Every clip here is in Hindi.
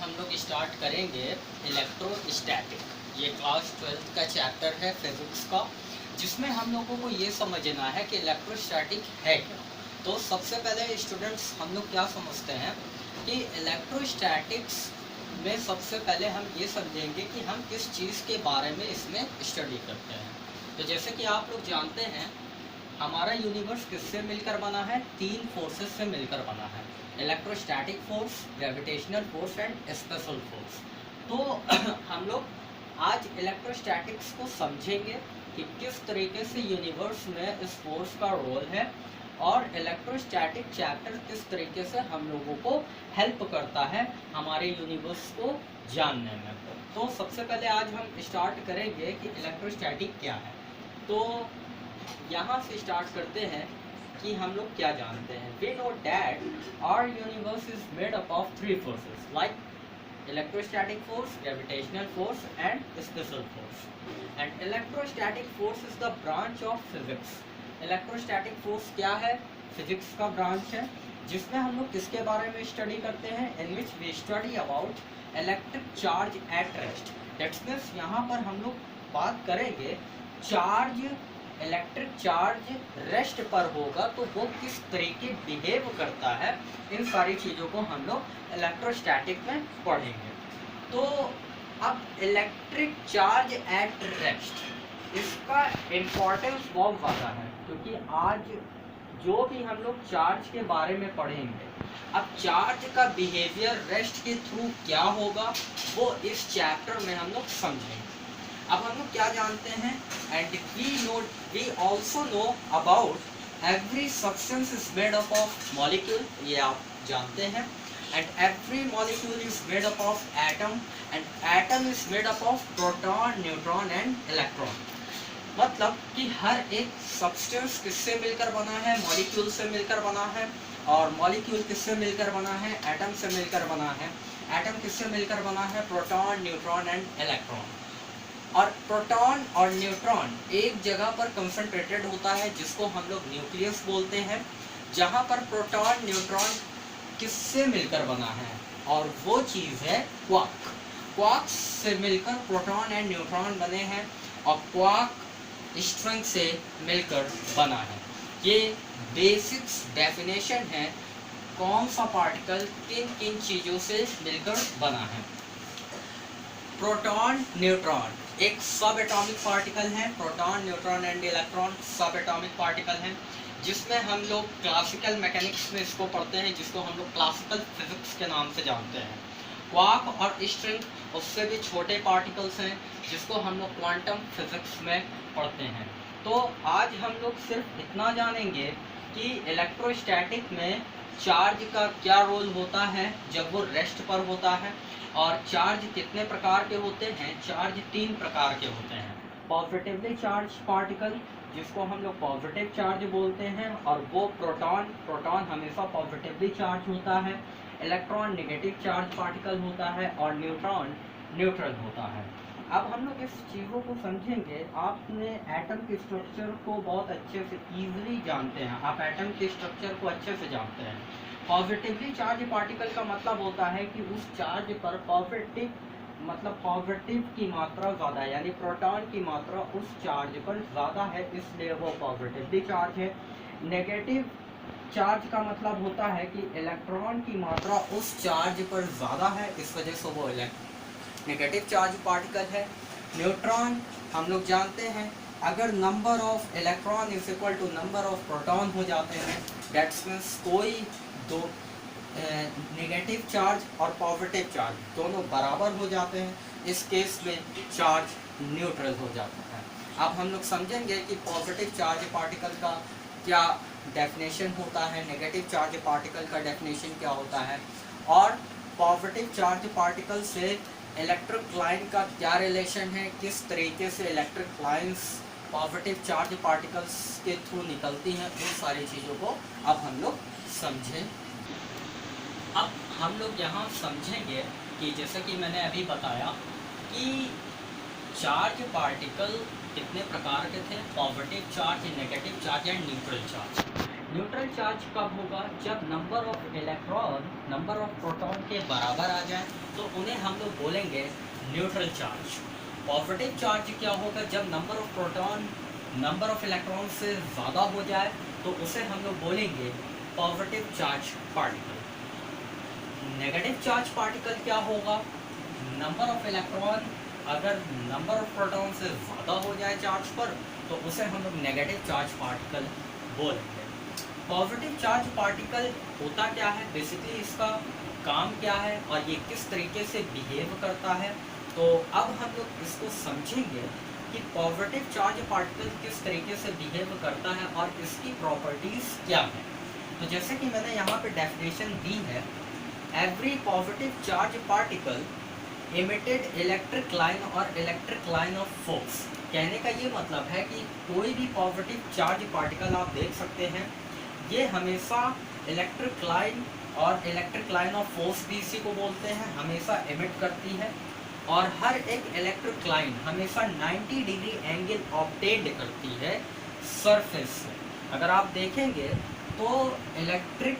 हम लोग स्टार्ट करेंगे इलेक्ट्रोस्टैटिक। ये क्लास 12 का चैप्टर है फिजिक्स का, जिसमें हम लोगों को ये समझना है कि इलेक्ट्रोस्टैटिक है क्या। तो सबसे पहले स्टूडेंट्स हम लोग क्या समझते हैं कि इलेक्ट्रोस्टैटिक्स में सबसे पहले हम ये समझेंगे कि हम किस चीज़ के बारे में इसमें स्टडी करते हैं। तो जैसे कि आप लोग जानते हैं हमारा यूनिवर्स किससे मिलकर बना है, तीन फोर्सेस से मिलकर बना है, electrostatic force, gravitational force and special force. तो हम लोग आज इलेक्ट्रोस्टैटिक्स को समझेंगे कि किस तरीके से यूनिवर्स में इस फोर्स का रोल है और इलेक्ट्रोस्टैटिक चैप्टर किस तरीके से हम लोगों को हेल्प करता है हमारे यूनिवर्स को जानने में। तो सबसे पहले आज हम स्टार्ट करेंगे कि इलेक्ट्रोस्टैटिक क्या है। तो यहाँ से स्टार्ट करते हैं कि हम लोग क्या जानते हैं। We know that our universe is made up of three forces like electrostatic force, gravitational force and special force. And electrostatic force is the branch of physics. Electrostatic force क्या है? फिजिक्स का ब्रांच है, जिसमें हम लोग किसके बारे में स्टडी करते हैं, in which we study about electric charge at rest. That means यहाँ पर हम लोग बात करेंगे चार्ज, इलेक्ट्रिक चार्ज रेस्ट पर होगा तो वो किस तरीके बिहेव करता है, इन सारी चीज़ों को हम लोग इलेक्ट्रोस्टैटिक में पढ़ेंगे। तो अब इलेक्ट्रिक चार्ज एट रेस्ट, इसका इम्पोर्टेंस बहुत ज़्यादा है, क्योंकि आज जो भी हम लोग चार्ज के बारे में पढ़ेंगे, अब चार्ज का बिहेवियर रेस्ट के थ्रू क्या होगा वो इस चैप्टर में हम लोग समझेंगे। अब हम लोग क्या जानते हैं, and we also know about every substance is made up of molecule, ये आप जानते हैं, and every molecule is made up of atom, and atom is made up of proton, neutron and electron. मतलब कि हर एक सब्सटेंस किससे मिलकर बना है, मॉलिक्यूल से मिलकर बना है, और मॉलिक्यूल किससे मिलकर बना है, एटम से मिलकर बना है, एटम किससे मिलकर बना है, प्रोटॉन, न्यूट्रॉन एंड इलेक्ट्रॉन। और प्रोटॉन और न्यूट्रॉन एक जगह पर कंसंट्रेटेड होता है जिसको हम लोग न्यूक्लियस बोलते हैं, जहाँ पर प्रोटॉन न्यूट्रॉन किससे मिलकर बना है, और वो चीज़ है क्वार्क। क्वार्क से मिलकर प्रोटॉन एंड न्यूट्रॉन बने हैं, और क्वार्क स्ट्रिंग से मिलकर बना है। ये बेसिक्स डेफिनेशन है कौन सा पार्टिकल किन किन चीज़ों से मिलकर बना है। प्रोटॉन, न्यूट्रॉन एक सब एटॉमिक पार्टिकल है, प्रोटॉन, न्यूट्रॉन एंड इलेक्ट्रॉन सब एटॉमिक पार्टिकल हैं, जिसमें हम लोग क्लासिकल मैकेनिक्स में इसको पढ़ते हैं, जिसको हम लोग क्लासिकल फिजिक्स के नाम से जानते हैं। क्वार्क और स्ट्रिंग उससे भी छोटे पार्टिकल्स हैं, जिसको हम लोग क्वांटम फिजिक्स में पढ़ते हैं। तो आज हम लोग सिर्फ इतना जानेंगे कि इलेक्ट्रोस्टैटिक में चार्ज का क्या रोल होता है जब वो रेस्ट पर होता है, और चार्ज कितने प्रकार के होते हैं। चार्ज तीन प्रकार के होते हैं, पॉजिटिवली चार्ज पार्टिकल जिसको हम लोग पॉजिटिव चार्ज बोलते हैं, और वो प्रोटॉन हमेशा पॉजिटिवली चार्ज होता है, इलेक्ट्रॉन नेगेटिव चार्ज पार्टिकल होता है, और न्यूट्रॉन न्यूट्रल होता है। अब हम लोग इस चीज़ों को समझेंगे। आपने एटम के स्ट्रक्चर को बहुत अच्छे से ईजिली जानते हैं, आप एटम के स्ट्रक्चर को अच्छे से जानते हैं। पॉजिटिवली चार्ज पार्टिकल का मतलब होता है कि उस चार्ज पर पॉजिटिव की मात्रा ज़्यादा है, यानी प्रोटॉन की मात्रा उस चार्ज पर ज़्यादा है, इसलिए वो पॉजिटिवली चार्ज है। नेगेटिव चार्ज का मतलब होता है कि इलेक्ट्रॉन की मात्रा उस चार्ज पर ज़्यादा है, इस वजह से वो नेगेटिव चार्ज पार्टिकल है। न्यूट्रॉन हम लोग जानते हैं, अगर number of electron is equal to number of proton हो जाते हैं, दैट्स मीन्स कोई दो नेगेटिव चार्ज और पॉजिटिव चार्ज दोनों बराबर हो जाते हैं, इस केस में चार्ज न्यूट्रल हो जाता है। अब हम लोग समझेंगे कि पॉजिटिव चार्ज पार्टिकल का क्या डेफिनेशन होता है, नेगेटिव चार्ज पार्टिकल का डेफिनेशन क्या होता है, और पॉजिटिव चार्ज पार्टिकल से इलेक्ट्रिक लाइन का क्या रिलेशन है, किस तरीके से electric lines positive charge particles के थ्रू निकलती हैं, उन सारी चीज़ों को अब हम लोग समझें। अब हम लोग यहाँ समझेंगे कि जैसा कि मैंने अभी बताया कि चार्ज पार्टिकल कितने प्रकार के थे, positive charge, negative charge and neutral charge. Neutral charge कब होगा? जब number of electron number of proton के बराबर आ जाए तो उन्हें हम लोग बोलेंगे न्यूट्रल चार्ज। पॉजिटिव चार्ज क्या होगा? जब number of proton number of electron से ज़्यादा हो जाए तो उसे हम लोग बोलेंगे positive charge particle. Negative charge particle क्या होगा? नंबर ऑफ इलेक्ट्रॉन अगर नंबर ऑफ प्रोटॉन से ज़्यादा हो जाए चार्ज पर तो उसे हम लोग नेगेटिव चार्ज पार्टिकल बोलेंगे। पॉजिटिव चार्ज पार्टिकल होता क्या है, बेसिकली इसका काम क्या है और ये किस तरीके से बिहेव करता है, तो अब हम लोग इसको समझेंगे कि पॉजिटिव चार्ज पार्टिकल किस तरीके से बिहेव करता है और इसकी प्रॉपर्टीज़ क्या है। तो जैसे कि मैंने यहाँ पे डेफिनेशन दी है, every positive charge particle emitted electric line और इलेक्ट्रिक लाइन ऑफ फोर्स। कहने का ये मतलब है कि कोई भी पॉजिटिव चार्ज पार्टिकल आप देख सकते हैं, ये हमेशा इलेक्ट्रिक लाइन और इलेक्ट्रिक लाइन ऑफ फोर्स भी इसी को बोलते हैं, हमेशा इमिट करती है और हर एक इलेक्ट्रिक लाइन हमेशा 90 डिग्री एंगल ऑब्टेंड करती है सरफेस से। अगर आप देखेंगे तो इलेक्ट्रिक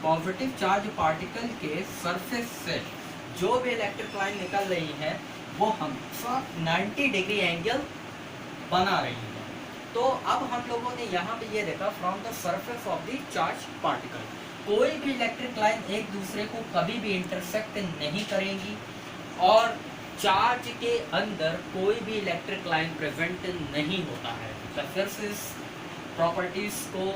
पॉजिटिव चार्ज पार्टिकल के सरफेस से जो भी इलेक्ट्रिक लाइन निकल रही है वो हमेशा 90 डिग्री एंगल बना रही है। तो अब हम लोगों ने यहाँ पे ये देखा, from the surface of the charge particle कोई भी इलेक्ट्रिक लाइन एक दूसरे को कभी भी इंटरसेक्ट नहीं करेंगी और चार्ज के अंदर कोई भी इलेक्ट्रिक लाइन प्रेजेंट नहीं होता है। तो फिर से इस प्रॉपर्टीज को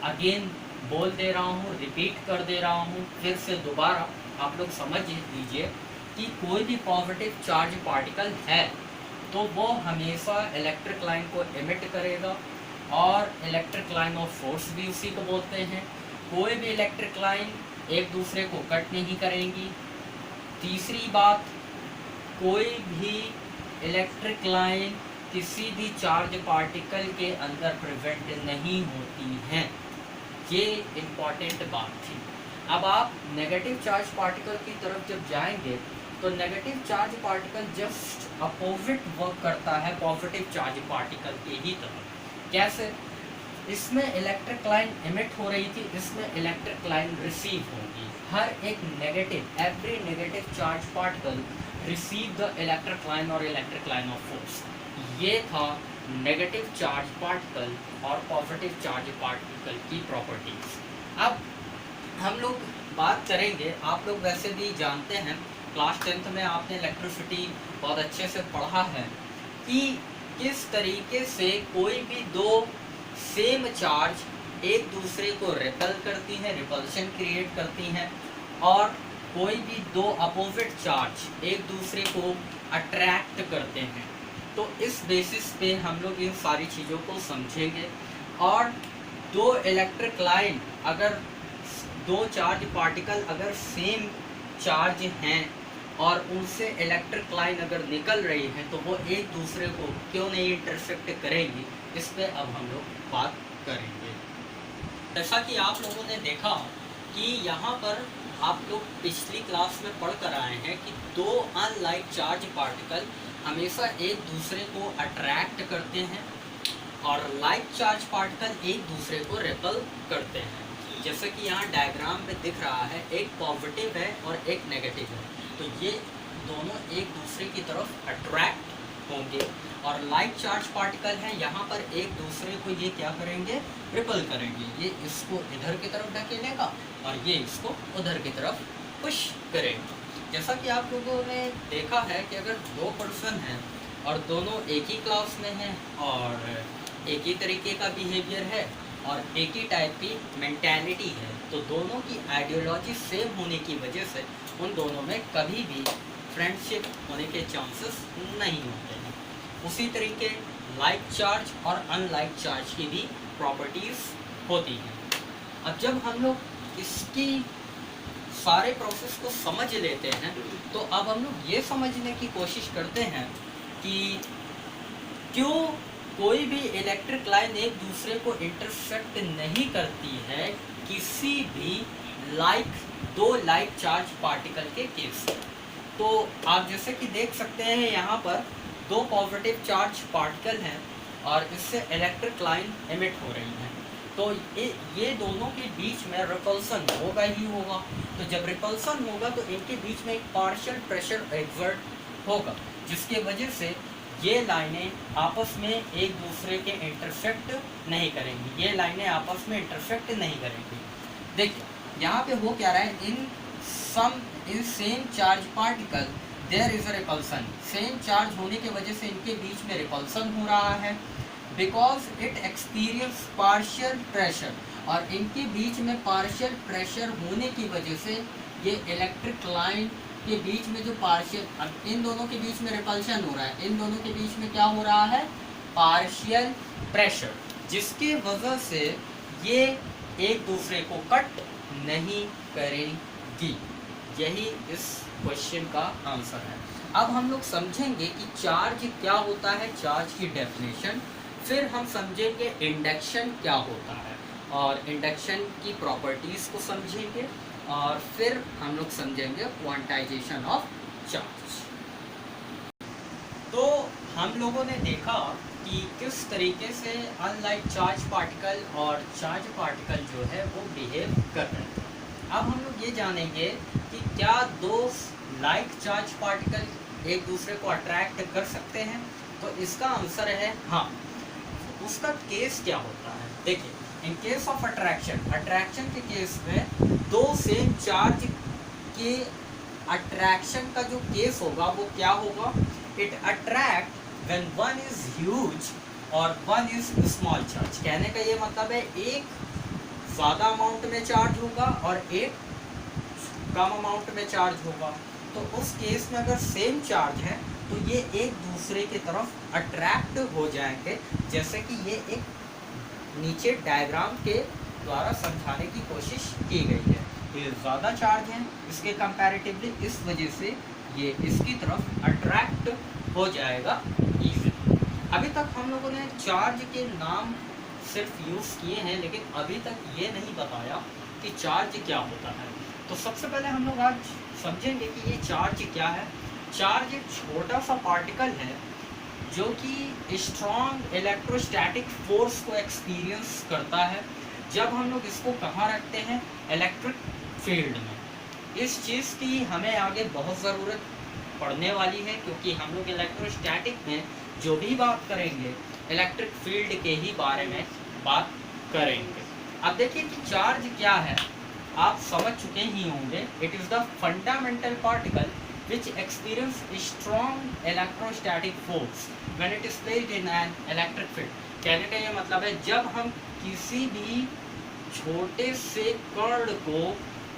अगेन बोल दे रहा हूँ, रिपीट कर दे रहा हूँ, फिर से दोबारा आप लोग समझ लीजिए कि कोई भी पॉजिटिव चार्ज पार्टिकल है तो वो हमेशा इलेक्ट्रिक लाइन को एमिट करेगा और इलेक्ट्रिक लाइन ऑफ फोर्स भी उसी को बोलते हैं। कोई भी इलेक्ट्रिक लाइन एक दूसरे को कट नहीं करेंगी। तीसरी बात, कोई भी इलेक्ट्रिक लाइन किसी भी चार्ज पार्टिकल के अंदर प्रेजेंट नहीं होती हैं। ये इम्पॉर्टेंट बात थी। अब आप नेगेटिव चार्ज पार्टिकल की तरफ जब जाएंगे तो negative charge particle just opposite work करता है पॉजिटिव चार्ज पार्टिकल के ही तरह। कैसे? इसमें इलेक्ट्रिक लाइन एमिट हो रही थी, इसमें इलेक्ट्रिक लाइन रिसीव होगी। हर एक negative, every negative charge particle receive the electric line और इलेक्ट्रिक लाइन ऑफ फोर्स। ये था नेगेटिव चार्ज पार्टिकल और पॉजिटिव चार्ज पार्टिकल की प्रॉपर्टीज। अब हम लोग बात करेंगे, आप लोग वैसे भी जानते हैं, क्लास 10th में आपने इलेक्ट्रिसिटी बहुत अच्छे से पढ़ा है कि किस तरीके से कोई भी दो सेम चार्ज एक दूसरे को रिपेल करती हैं, रिपल्शन क्रिएट करती हैं, और कोई भी दो अपोजिट चार्ज एक दूसरे को अट्रैक्ट करते हैं। तो इस बेसिस पे हम लोग इन सारी चीज़ों को समझेंगे। और दो इलेक्ट्रिक लाइन, अगर दो चार्ज पार्टिकल अगर सेम चार्ज हैं और उनसे इलेक्ट्रिक लाइन अगर निकल रही है तो वो एक दूसरे को क्यों नहीं इंटरसेक्ट करेंगी, इस पे अब हम लोग बात करेंगे। जैसा कि आप लोगों ने देखा कि यहाँ पर आप लोग पिछली क्लास में पढ़ कर आए हैं कि दो अनलाइक चार्ज पार्टिकल हमेशा एक दूसरे को अट्रैक्ट करते हैं और लाइक चार्ज पार्टिकल एक दूसरे को रिपेल करते हैं। जैसे कि यहाँ डायग्राम में दिख रहा है, एक पॉजिटिव है और एक नेगेटिव है, तो ये दोनों एक दूसरे की तरफ अट्रैक्ट होंगे। और लाइक चार्ज पार्टिकल है, यहाँ पर एक दूसरे को ये क्या करेंगे, रिपेल करेंगे। ये इसको इधर की तरफ ढकेलेगा और ये इसको उधर की तरफ पुश करेगा। जैसा कि आप लोगों ने देखा है कि अगर दो पर्सन हैं और दोनों एक ही क्लास में हैं और एक ही तरीके का बिहेवियर है और एक ही टाइप की मेंटालिटी है, तो दोनों की आइडियोलॉजी सेम होने की वजह से उन दोनों में कभी भी फ्रेंडशिप होने के चांसेस नहीं होते हैं। उसी तरीके लाइक चार्ज और अनलाइक चार्ज की भी प्रॉपर्टीज़ होती हैं। अब जब हम लोग इसकी सारे प्रोसेस को समझ लेते हैं तो अब हम लोग ये समझने की कोशिश करते हैं कि क्यों कोई भी इलेक्ट्रिक लाइन एक दूसरे को इंटरसेक्ट नहीं करती है किसी भी दो लाइक चार्ज पार्टिकल के केस में। तो आप जैसे कि देख सकते हैं यहाँ पर दो पॉजिटिव चार्ज पार्टिकल हैं और इससे इलेक्ट्रिक लाइन एमिट हो रही है। तो ये दोनों के बीच में रिपल्सन होगा ही होगा। तो जब रिपल्सन होगा तो इनके बीच में एक पार्शियल प्रेशर एक्सर्ट होगा, जिसके वजह से ये लाइनें आपस में एक दूसरे के इंटरसेक्ट नहीं करेंगी। ये लाइनें आपस में इंटरसेक्ट नहीं करेंगी। देखिए यहाँ पे हो क्या रहा है, in same charge particle there is a repulsion. Same charge होने की वजह से इनके बीच में रिपल्सन हो रहा है, because it experience partial pressure. और इनके बीच में पार्शियल प्रेशर होने की वजह से ये इलेक्ट्रिक लाइन के बीच में जो पार्शियल, अब इन दोनों के बीच में रिपल्शन हो रहा है, इन दोनों के बीच में क्या हो रहा है, पार्शियल प्रेशर, जिसके वजह से ये एक दूसरे को कट नहीं करेंगी। यही इस क्वेश्चन का आंसर है। अब हम लोग समझेंगे कि चार्ज क्या होता है, चार्ज की डेफिनेशन, फिर हम समझेंगे इंडक्शन क्या होता है और इंडक्शन की प्रॉपर्टीज़ को समझेंगे, और फिर हम लोग समझेंगे क्वांटाइजेशन ऑफ चार्ज। तो हम लोगों ने देखा कि किस तरीके से अनलाइक चार्ज पार्टिकल और चार्ज पार्टिकल जो है वो बिहेव कर रहे हैं। अब हम लोग ये जानेंगे कि क्या दो लाइक चार्ज पार्टिकल एक दूसरे को अट्रैक्ट कर सकते हैं। तो इसका आंसर है हाँ। उसका केस क्या होता है, देखिए, in case of attraction, attraction के केस में दो सेम चार्ज के अट्रैक्शन का जो केस होगा वो क्या होगा, it attract when one is huge और वन इज स्मॉल चार्ज। कहने का ये मतलब है एक ज़्यादा अमाउंट में चार्ज होगा और एक कम अमाउंट में चार्ज होगा। तो उस केस में अगर सेम चार्ज है तो ये एक दूसरे की तरफ अट्रैक्ट हो जाएंगे, जैसे कि ये एक नीचे डायग्राम के द्वारा समझाने की कोशिश की गई है। ये ज़्यादा चार्ज है इसके कंपैरेटिवली, इस वजह से ये इसकी तरफ अट्रैक्ट हो जाएगा इजीली। अभी तक हम लोगों ने चार्ज के नाम सिर्फ यूज़ किए हैं, लेकिन अभी तक ये नहीं बताया कि चार्ज क्या होता है। तो सबसे पहले हम लोग आज समझेंगे कि ये चार्ज क्या है। चार्ज एक छोटा सा पार्टिकल है जो कि स्ट्रॉन्ग इलेक्ट्रोस्टैटिक फोर्स को एक्सपीरियंस करता है जब हम लोग इसको कहाँ रखते हैं, इलेक्ट्रिक फील्ड में। इस चीज़ की हमें आगे बहुत ज़रूरत पड़ने वाली है, क्योंकि हम लोग इलेक्ट्रोस्टैटिक में जो भी बात करेंगे इलेक्ट्रिक फील्ड के ही बारे में बात करेंगे। अब देखिए कि चार्ज क्या है, आप समझ चुके ही होंगे। It is the fundamental particle which experience a strong electrostatic force when it is placed in an electric field। कहने का ये मतलब है जब हम किसी भी छोटे से कण को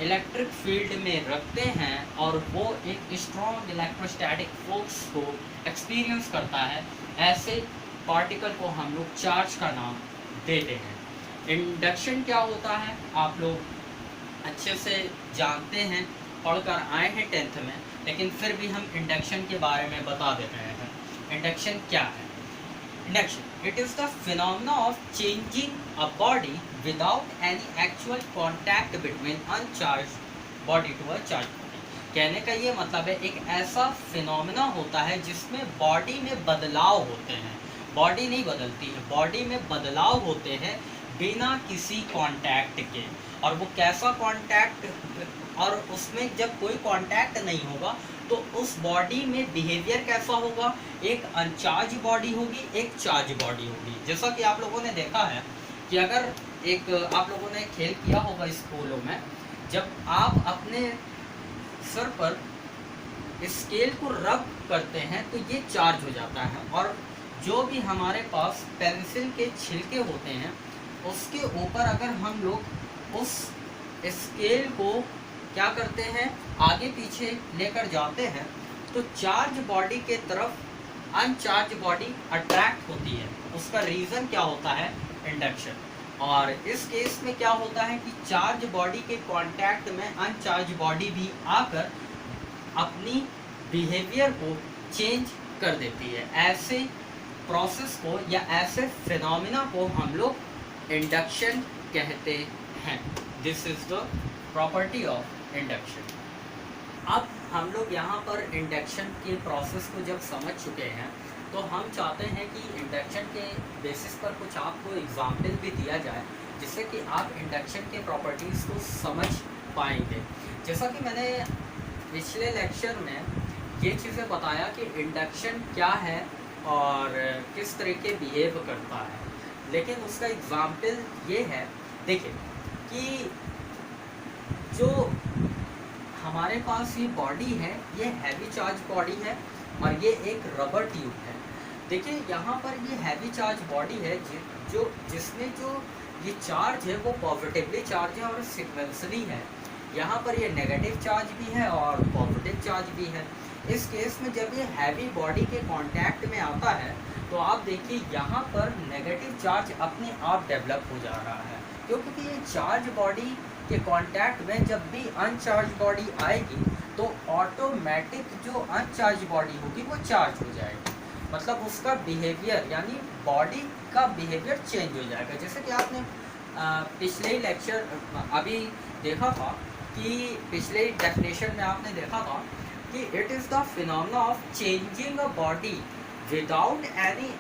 इलेक्ट्रिक फील्ड में रखते हैं और वो एक स्ट्रॉन्ग इलेक्ट्रोस्टैटिक फोर्स को एक्सपीरियंस करता है, ऐसे पार्टिकल को हम लोग चार्ज का नाम देते हैं। इंडक्शन क्या होता है आप लोग अच्छे से जानते हैं, पढ़कर आए हैं 10th में, लेकिन फिर भी हम इंडक्शन के बारे में बता दे रहे हैं। इंडक्शन क्या है? Induction, it is the phenomena of changing a body without any actual contact between uncharge body to a charge body. कहने का ये मतलब है एक ऐसा फिनोमेना होता है जिसमें बॉडी में बदलाव होते हैं। बॉडी नहीं बदलती है, बॉडी में बदलाव होते हैं बिना किसी कांटेक्ट के। और वो कैसा कांटेक्ट, और उसमें जब कोई कांटेक्ट नहीं होगा तो उस बॉडी में बिहेवियर कैसा होगा, एक अनचार्ज बॉडी होगी, एक चार्ज बॉडी होगी। जैसा कि आप लोगों ने देखा है कि अगर एक आप लोगों ने खेल किया होगा स्कूलों में, जब आप अपने सर पर स्केल को रब करते हैं तो ये चार्ज हो जाता है, और जो भी हमारे पास पेंसिल के छिलके होते हैं उसके ऊपर अगर हम लोग उस स्केल को क्या करते हैं, आगे पीछे लेकर जाते हैं, तो चार्ज बॉडी के तरफ अनचार्ज बॉडी अट्रैक्ट होती है। उसका रीज़न क्या होता है, इंडक्शन। और इस केस में क्या होता है कि चार्ज बॉडी के कांटेक्ट में अनचार्ज बॉडी भी आकर अपनी बिहेवियर को चेंज कर देती है। ऐसे प्रोसेस को या ऐसे फिनोमेना को हम लोग इंडक्शन कहते हैं। This is the property of induction. अब हम लोग यहाँ पर इंडक्शन के प्रोसेस को जब समझ चुके हैं, तो हम चाहते हैं कि इंडक्शन के बेसिस पर कुछ आपको एग्जाम्पल भी दिया जाए, जिससे कि आप इंडक्शन के प्रॉपर्टीज़ को समझ पाएंगे। जैसा कि मैंने पिछले लेक्चर में ये चीज़ें बताया कि इंडक्शन क्या है और किस तरीके बिहेव करता है, लेकिन उसका एग्जाम्पल ये है, देखिए कि जो हमारे पास ये बॉडी है, ये हैवी चार्ज बॉडी है और ये एक रबर ट्यूब है। देखिए यहाँ पर ये हैवी चार्ज बॉडी है जिसमें जो ये चार्ज है वो पॉजिटिवली चार्ज है और सिक्वेंसली है। यहाँ पर ये नेगेटिव चार्ज भी है और पॉजिटिव चार्ज भी है। इस केस में जब ये हैवी बॉडी के कांटेक्ट में आता है तो आप देखिए यहाँ पर नेगेटिव चार्ज अपने आप डेवलप हो जा रहा है, क्योंकि ये चार्ज बॉडी के कांटेक्ट में जब भी अनचार्ज बॉडी आएगी तो ऑटोमेटिक जो अनचार्ज बॉडी होगी वो चार्ज हो जाएगी। मतलब उसका बिहेवियर यानी बॉडी का बिहेवियर चेंज हो जाएगा। जैसे कि आपने पिछले ही लेक्चर अभी देखा था कि पिछले ही डेफिनेशन में आपने देखा था कि it is the phenomena of changing a body without any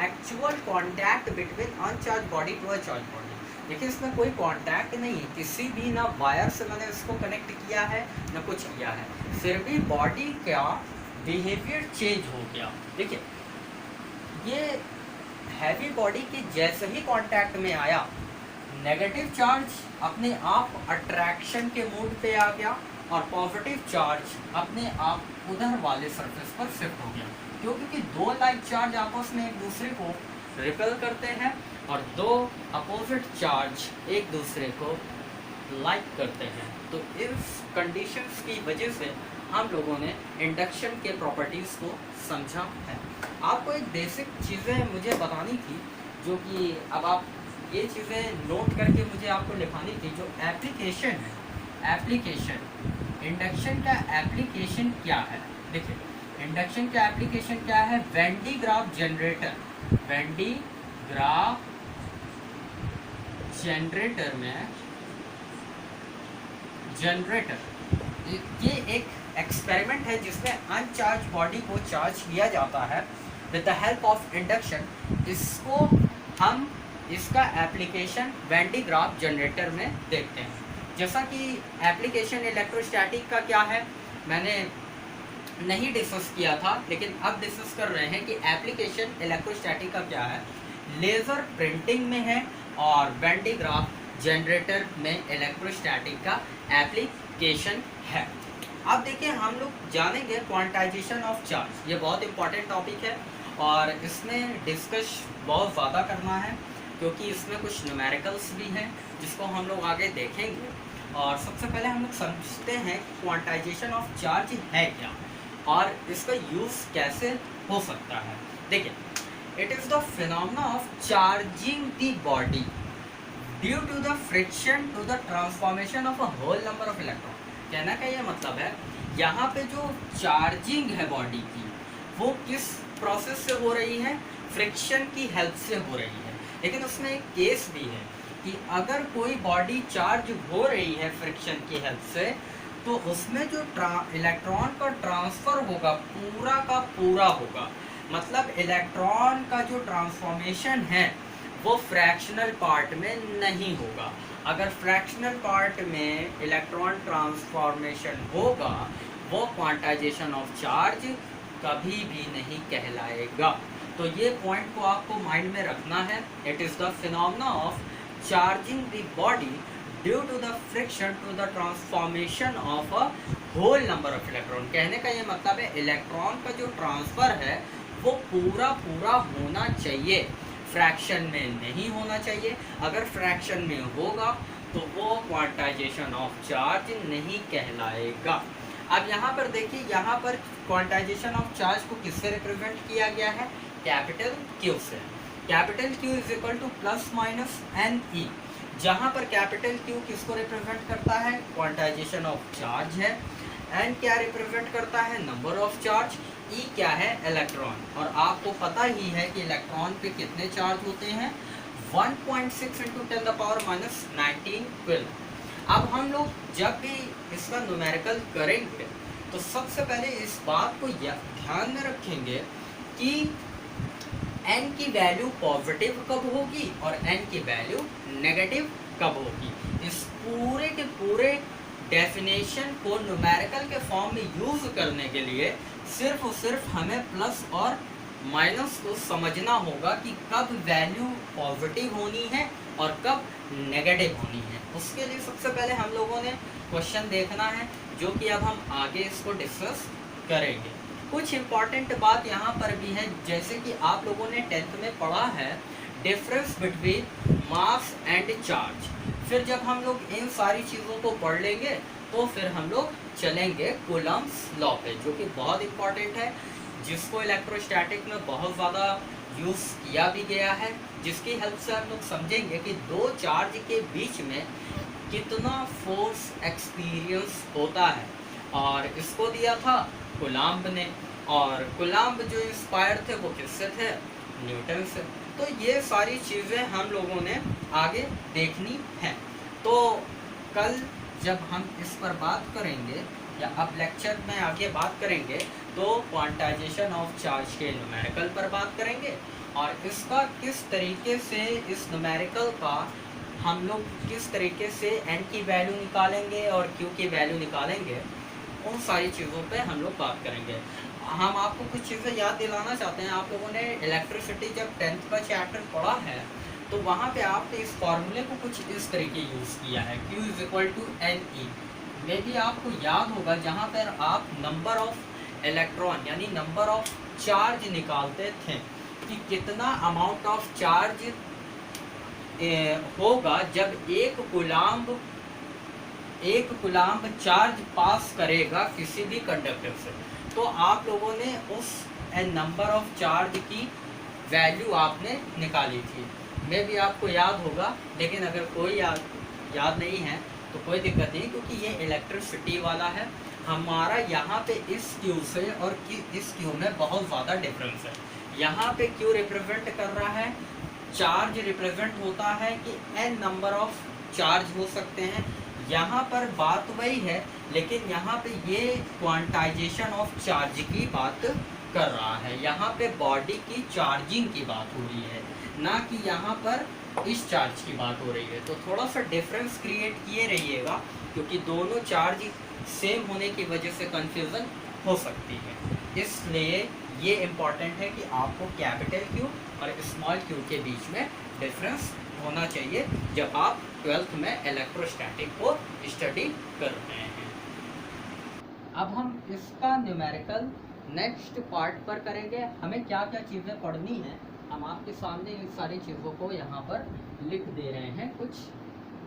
actual contact between uncharge body to a charge body. देखिए इसमें कोई कांटेक्ट नहीं है, किसी भी ना वायर से मैंने इसको कनेक्ट किया है ना कुछ किया है, फिर भी बॉडी का बिहेवियर चेंज हो गया। देखिए ये हैवी बॉडी के जैसे ही कांटेक्ट में आया, नेगेटिव चार्ज अपने आप अट्रैक्शन के मूड पे आ गया और पॉजिटिव चार्ज अपने आप उधर वाले सरफेस पर शिफ्ट हो गया, क्योंकि दो लाइक चार्ज आपस में एक दूसरे को रिपेल करते हैं और दो अपोजिट चार्ज एक दूसरे को लाइक करते हैं। तो इस कंडीशंस की वजह से हम लोगों ने इंडक्शन के प्रॉपर्टीज़ को समझा है। आपको एक बेसिक चीज़ें मुझे बतानी थी, जो कि अब आप ये चीज़ें नोट करके मुझे आपको लिखानी थी। जो एप्लीकेशन है, एप्लीकेशन इंडक्शन का एप्लीकेशन क्या है? देखिए इंडक्शन का एप्लीकेशन क्या है? When D graph generator, when D graph generator में ये एक एक्सपेरिमेंट है जिसमें अनचार्ज बॉडी को चार्ज किया जाता है with the help of induction. इसको हम इसका application when D graph generator में देखते हैं। जैसा कि एप्लीकेशन इलेक्ट्रोस्टैटिक का क्या है मैंने नहीं डिस्कस किया था, लेकिन अब डिस्कस कर रहे हैं कि एप्लीकेशन इलेक्ट्रोस्टैटिक का क्या है। लेज़र प्रिंटिंग में है और वेन डी ग्राफ जनरेटर में इलेक्ट्रोस्टैटिक का एप्लीकेशन है। अब देखिए हम लोग जानेंगे क्वांटाइजेशन ऑफ चार्ज। ये बहुत इंपॉर्टेंट टॉपिक है और इसमें डिस्कस बहुत ज़्यादा करना है, क्योंकि इसमें कुछ न्यूमेरिकल्स भी हैं जिसको हम लोग आगे देखेंगे। और सबसे पहले हम लोग समझते हैं क्वांटाइजेशन ऑफ चार्ज है क्या और इसका यूज़ कैसे हो सकता है। देखिए it is the phenomena of charging the body due to the friction to the transformation of a whole number of electron. कहना का ये मतलब है यहाँ पे जो चार्जिंग है बॉडी की वो किस प्रोसेस से हो रही है? फ्रिक्शन की हेल्प से हो रही है। लेकिन उसमें एक केस भी है कि अगर कोई बॉडी चार्ज हो रही है फ्रिक्शन की हेल्प से, तो उसमें जो इलेक्ट्रॉन का ट्रांसफ़र होगा पूरा का पूरा होगा। मतलब इलेक्ट्रॉन का जो ट्रांसफॉर्मेशन है वो फ्रैक्शनल पार्ट में नहीं होगा। अगर फ्रैक्शनल पार्ट में इलेक्ट्रॉन ट्रांसफॉर्मेशन होगा वो क्वांटाइजेशन ऑफ चार्ज कभी भी नहीं कहलाएगा। तो ये पॉइंट को आपको माइंड में रखना है। It is the phenomena of charging the body due to the friction to the transformation of a whole number of electron. कहने का ये मतलब है इलेक्ट्रॉन का जो ट्रांसफ़र है वो पूरा पूरा होना चाहिए, फ्रैक्शन में नहीं होना चाहिए। अगर फ्रैक्शन में होगा तो वो क्वांटाइजेशन ऑफ चार्ज नहीं कहलाएगा। अब यहाँ पर देखिए, यहाँ पर क्वांटाइजेशन ऑफ चार्ज को किससे रिप्रेजेंट किया गया है? कैपिटल क्यू से। Capital Q is equal to plus minus N E, जहाँ पर कैपिटल क्यू किसको रिप्रेजेंट करता है? क्वांटाइजेशन ऑफ चार्ज है। एन क्या रिप्रेजेंट करता है? Number of charge. ई क्या है? इलेक्ट्रॉन। और आपको पता ही है कि इलेक्ट्रॉन पे कितने चार्ज होते हैं? 1.6 × 10⁻⁻19 12। अब हम लोग जब भी इसका न्यूमेरिकल करेंगे तो सबसे पहले इस बात को ध्यान में रखेंगे कि n की वैल्यू पॉजिटिव कब होगी और n की वैल्यू नेगेटिव कब होगी। इस पूरे के पूरे डेफिनेशन को न्यूमेरिकल के फॉर्म में यूज करने के लिए सिर्फ और सिर्फ हमें प्लस और माइनस को समझना होगा कि कब वैल्यू पॉजिटिव होनी है और कब नेगेटिव होनी है। उसके लिए सबसे पहले हम लोगों ने क्वेश्चन देखना है, जो कि अब हम आगे इसको डिस्कस करेंगे। कुछ इम्पॉर्टेंट बात यहाँ पर भी है, जैसे कि आप लोगों ने 10th में पढ़ा है difference between mass and charge. फिर जब हम लोग इन सारी चीज़ों को पढ़ लेंगे तो फिर हम लोग चलेंगे कूलम्ब्स लॉ पे, जो कि बहुत इम्पॉर्टेंट है, जिसको इलेक्ट्रोस्टैटिक में बहुत ज़्यादा यूज़ किया भी गया है, जिसकी हेल्प से हम लोग समझेंगे कि दो चार्ज के बीच में कितना फोर्स एक्सपीरियंस होता है। और इसको दिया था कूलम्ब ने, और कूलम्ब जो इंस्पायर थे वो किससे थे? न्यूटन से। तो ये सारी चीज़ें हम लोगों ने आगे देखनी है। तो कल जब हम इस पर बात करेंगे या अब लेक्चर में आगे बात करेंगे तो क्वांटाइजेशन ऑफ चार्ज के न्यूमेरिकल पर बात करेंगे, और इसका किस तरीके से इस न्यूमेरिकल का हम लोग किस तरीके से n की वैल्यू निकालेंगे और q की वैल्यू निकालेंगे, उन सारी चीज़ों पे हम लोग बात करेंगे। हम आपको कुछ चीज़ें याद दिलाना चाहते हैं। आप लोगों ने इलेक्ट्रिसिटी जब 10th का चैप्टर पढ़ा है तो वहाँ पे आपने इस फॉर्मूले को कुछ इस तरीके यूज़ किया है, Q = NE। में भी आपको याद होगा, जहाँ पर आप नंबर ऑफ इलेक्ट्रॉन यानी नंबर ऑफ चार्ज निकालते थे कि कितना अमाउंट ऑफ चार्ज होगा जब एक कूलम्ब चार्ज पास करेगा किसी भी कंडक्टर से। तो आप लोगों ने उस नंबर ऑफ चार्ज की वैल्यू आपने निकाली थी। में भी आपको याद होगा, लेकिन अगर कोई याद नहीं है तो कोई दिक्कत नहीं, क्योंकि ये इलेक्ट्रिसिटी वाला है। हमारा यहाँ पे इस क्यू से और इस क्यू में बहुत ज़्यादा डिफरेंस है। यहाँ पे क्यू रिप्रेजेंट कर रहा है, चार्ज रिप्रेजेंट होता है कि n नंबर ऑफ चार्ज हो सकते हैं। यहाँ पर बात वही है, लेकिन यहाँ पे ये क्वांटाइजेशन ऑफ चार्ज की बात कर रहा है। यहाँ पे बॉडी की चार्जिंग की बात हो रही है, ना कि यहाँ पर इस चार्ज की बात हो रही है। तो थोड़ा सा डिफरेंस क्रिएट किए रहिएगा, क्योंकि दोनों चार्ज सेम होने की वजह से कंफ्यूजन हो सकती है। इसलिए ये इम्पॉर्टेंट है कि आपको कैपिटल क्यू और स्मॉल क्यू के बीच में डिफरेंस होना चाहिए जब आप 12th में इलेक्ट्रोस्टैटिक को स्टडी कर रहे हैं। अब हम इसका न्यूमेरिकल नेक्स्ट पार्ट पर करेंगे। हमें क्या क्या चीज़ें पढ़नी है, हम आपके सामने इन सारी चीज़ों को यहाँ पर लिख दे रहे हैं। कुछ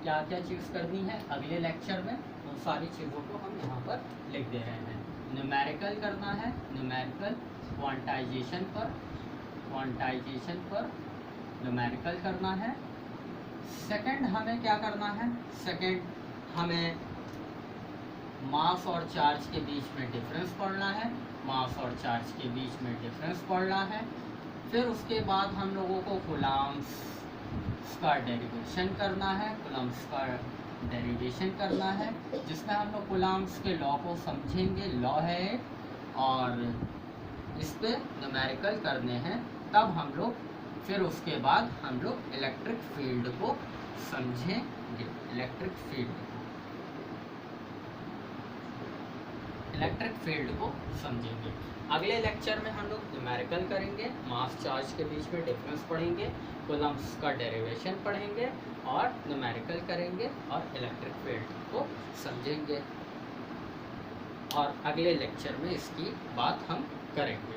क्या क्या चीज़ करनी है अगले लेक्चर में, उन सारी चीज़ों को हम यहाँ पर लिख दे रहे हैं। न्यूमेरिकल करना है, न्यूमेरिकल क्वांटाइजेशन पर न्यूमेरिकल करना है। सेकंड हमें क्या करना है, सेकंड हमें मास और चार्ज के बीच में डिफरेंस पढ़ना है, मास और चार्ज के बीच में डिफरेंस पढ़ना है। फिर उसके बाद हम लोगों को कूलम्ब्स का डेरिवेशन करना है, कूलम्ब्स का डेरिवेशन करना है, जिसमें हम लोग कूलम्ब्स के लॉ को समझेंगे, लॉ है और इस पे न्यूमेरिकल करने हैं। तब हम लोग फिर उसके बाद हम लोग इलेक्ट्रिक फील्ड को समझेंगे, इलेक्ट्रिक फील्ड को समझेंगे। अगले लेक्चर में हम लोग न्यूमेरिकल करेंगे, मास चार्ज के बीच में डिफरेंस पढ़ेंगे, कूलम्ब्स का डेरिवेशन पढ़ेंगे और न्यूमेरिकल करेंगे और इलेक्ट्रिक फील्ड को समझेंगे। और अगले लेक्चर में इसकी बात हम करेंगे।